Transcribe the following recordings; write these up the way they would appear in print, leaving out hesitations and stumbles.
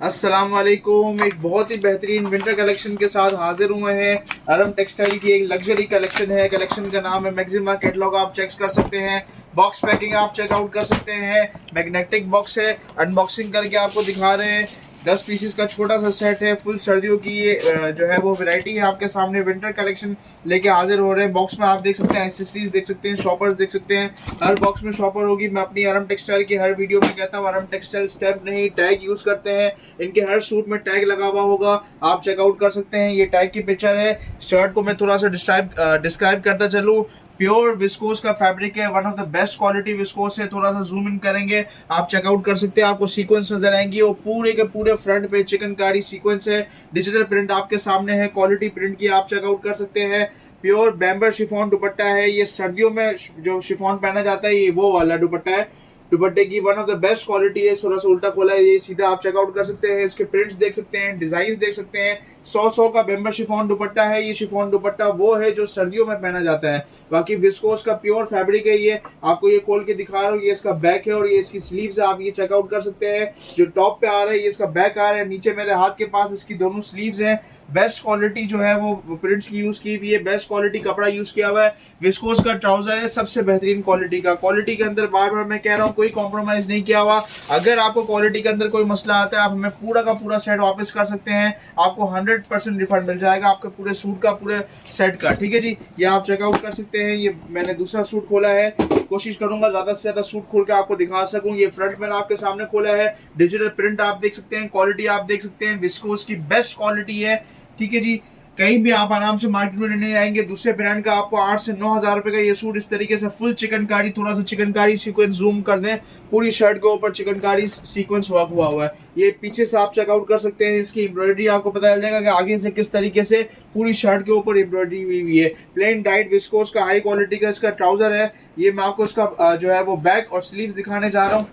अस्सलाम वालेकुम। एक बहुत ही बेहतरीन विंटर कलेक्शन के साथ हाजिर हुए हैं। अरम टेक्सटाइल की एक लग्जरी कलेक्शन है। कलेक्शन का नाम है मैक्सिमा। कैटलॉग आप चेक कर सकते हैं, बॉक्स पैकिंग आप चेकआउट कर सकते हैं। मैग्नेटिक बॉक्स है, अनबॉक्सिंग करके आपको दिखा रहे हैं। 10 पीसेस का छोटा सा सेट है। फुल सर्दियों की ये जो है वो वैरायटी है आपके सामने। विंटर कलेक्शन लेके हाजिर हो रहे हैं। बॉक्स में आप देख सकते हैं एक्सेसरीज देख सकते हैं, शॉपर्स देख सकते हैं। हर बॉक्स में शॉपर होगी। मैं अपनी अरम टेक्सटाइल की हर वीडियो में कहता हूँ अरम टेक्सटाइल स्टैम्प नहीं टैग यूज करते हैं। इनके हर सूट में टैग लगा हुआ होगा, आप चेकआउट कर सकते हैं। ये टैग की पिक्चर है। शर्ट को मैं थोड़ा सा डिस्क्राइब करता चलूँ। प्योर विस्कोस का फैब्रिक है, one of the best quality viscose है। थोड़ा सा जूम इन करेंगे, आप चेकआउट कर सकते हैं। आपको सीक्वेंस नजर आएंगी और पूरे के पूरे फ्रंट पे चिकनकारी सीक्वेंस है। डिजिटल प्रिंट आपके सामने है, क्वालिटी प्रिंट की आप चेकआउट कर सकते हैं। प्योर बैम्बर शिफॉन दुपट्टा है। ये सर्दियों में जो शिफॉन पहना जाता है, ये वो वाला दुपट्टा है। दुपट्टे की one of the best quality है। थोड़ा सा उल्टा खोला है, ये सीधा आप चेकआउट कर सकते हैं। इसके प्रिंट्स देख सकते हैं, डिजाइन देख सकते हैं। 100 का बैम्बर शिफॉन दुपट्टा है। ये शिफॉन दुपट्टा वो है जो सर्दियों में पहना जाता है। बाकी विस्कोस का प्योर फैब्रिक है। ये आपको ये खोल के दिखा रहा हूँ। ये इसका बैक है और ये इसकी स्लीव्स है, आप ये चेकआउट कर सकते हैं। जो टॉप पे आ रहा है ये इसका बैक आ रहा है। नीचे मेरे हाथ के पास इसकी दोनों स्लीव्स हैं। बेस्ट क्वालिटी जो है वो प्रिंट्स की यूज की हुई है। बेस्ट क्वालिटी कपड़ा यूज किया हुआ है। विस्कोस का ट्राउजर है, सबसे बेहतरीन क्वालिटी का। क्वालिटी के अंदर बार बार मैं कह रहा हूँ कोई कॉम्प्रोमाइज नहीं किया हुआ। अगर आपको क्वालिटी के अंदर कोई मसला आता है, आप हमें पूरा का पूरा सेट वापस कर सकते हैं। आपको 100% रिफंड मिल जाएगा आपके पूरे सूट का, पूरे सेट का। ठीक है जी, ये आप चेकआउट कर सकते हैं। ये मैंने दूसरा सूट खोला है। कोशिश करूंगा ज्यादा से ज्यादा सूट खोल के आपको दिखा सकूं। ये फ्रंट में आपके सामने खोला है। डिजिटल प्रिंट आप देख सकते हैं, क्वालिटी आप देख सकते हैं। विस्कोस की बेस्ट क्वालिटी है। ठीक है जी, कहीं भी आप आराम से मार्केट में नहीं आएंगे। दूसरे ब्रांड का आपको 8 से 9 हजार रुपए का ये सूट इस तरीके से फुल चिकनकारी, थोड़ा सा चिकनकारी सीक्वेंस जूम कर दें, पूरी शर्ट के ऊपर चिकनकारी सीक्वेंस वर्क हुआ है। ये पीछे से आप चेकआउट कर सकते हैं। इसकी एम्ब्रॉयडरी आपको पता चल जाएगा कि आगे से किस तरीके से पूरी शर्ट के ऊपर एम्ब्रॉयडरी हुई है। प्लेन डाइट विस्कोस का हाई क्वालिटी का इसका ट्राउजर है। ये मैं आपको इसका जो है वो बैक और स्लीव्स दिखाने जा रहा हूँ।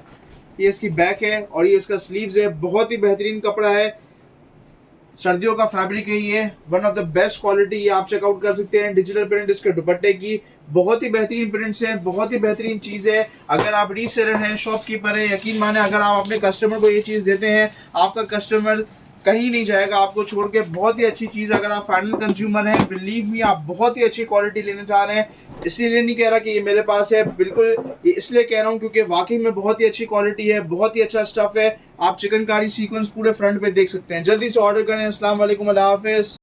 ये इसकी बैक है और ये इसका स्लीव्स है। बहुत ही बेहतरीन कपड़ा है, सर्दियों का फैब्रिक है। ये one of the best quality, ये आप चेकआउट कर सकते हैं। डिजिटल प्रिंट इसके दुपट्टे की बहुत ही बेहतरीन प्रिंट्स हैं, बहुत ही बेहतरीन चीज है। अगर आप रीसेलर हैं, शॉपकीपर है, यकीन माने अगर आप अपने कस्टमर को ये चीज देते हैं, आपका कस्टमर कहीं नहीं जाएगा आपको छोड़ के। बहुत ही अच्छी चीज। अगर आप फाइनल कंज्यूमर हैं, बिलीव मी, आप बहुत ही अच्छी क्वालिटी लेना चाह रहे हैं। इसीलिए नहीं कह रहा कि ये मेरे पास है, बिल्कुल ये इसलिए कह रहा हूँ क्योंकि वाकई में बहुत ही अच्छी क्वालिटी है, बहुत ही अच्छा स्टफ है। आप चिकनकारी सीक्वेंस पूरे फ्रंट पे देख सकते हैं। जल्दी से ऑर्डर करें। अस्सलाम वालेकुम, अल्लाह हाफिज।